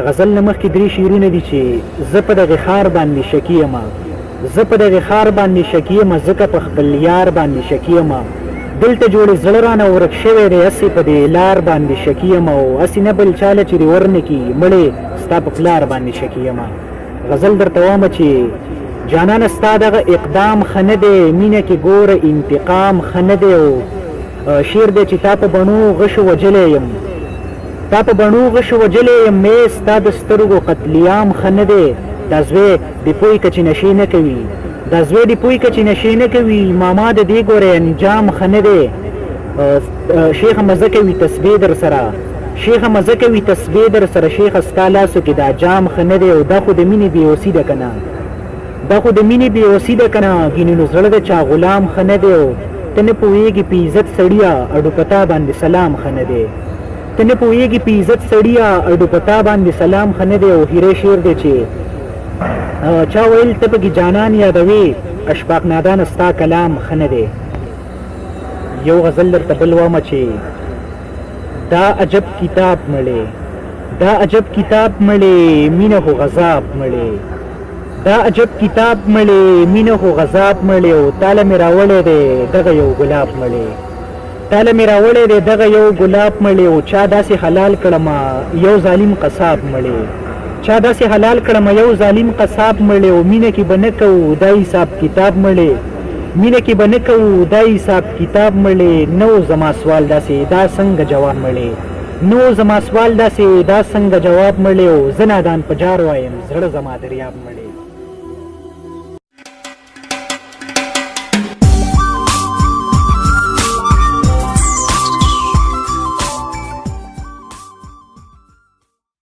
غزل نه مخکې درې شعرونه دي چې زه په دغې ښار باندې شکي یم، زه په دغې ښار باندې شکي یم، ځکه په خپل یار باندې شکي یم، دلته جوړې زړه رانه ورک شوی دی، هسې په دې لار باندې شکي یم، او هسې نه بل چاله چې دې ورنه کي مړې ستا په پلار باندې شکي یم. غزل درته وامه چې جانانه ستا دغه اقدام ښه نه دی، مینه کې ګوره انتقام ښه نه دی، او شعر دی چې تا په بڼو غشو وجلی یم، تا په بڼو غشو وجلی یم، مې ستا د سترګو قتلیام ښه نه دی، دا زوی د پوی که چې نشې نه کوي، دا زوی د پوی که چې نشې نه کوي، ماما د دې ګورې انجام ښه نه دی. شیخه مزه کوي تسبیح در سره، شیخه مزه کوي تسبیح در سره، شیخه ستا لاسو کې دا جام ښه نه دی، او دا خو د مینې بېوسي ده که نه، دا خو د مینې بېوسي ده که نه، ګینې نو زړه د چا غلام ښه نه دی، او ته نه پوهېږې په عزت سړیه اډو په تا باندې سلام ښه نه دی، ته نه پوهېږې په عزت سړیه اډو په تا باندې سلام ښه نه دی. او هیرې شعر دی چې چا ویل ته پکې جانان یادوي، اشفاق نادانه ستا کلام ښه نه دی. یو غزل درته بل وامه چې دا عجب کتاب مړې، دا عجب کتاب مړې، مینه خو غضاب مړې، دا عجب کتاب مړې، مینه خو غضاب مړې، او تاله مې راوړی دی دغه یو ګلاب مړې، تاله مې راوړی دی دغه یو ګلاب مړې، او چا داسې حلال کړمه یو ظالم قصاب مړې، چا داسې حلال کړمه یو ظالم قصاب مړې، او مینه کې به نه کوو دا حساب کتاب مړې، مینه کې به نه کوو دا حساب کتاب مړې، نو زما سوال داسې دا څنګه جواب مړې، نو زما سوال داسې دا څنګه جواب مړې، او زه نادان په جار وایم زړه زما دریاب مړې.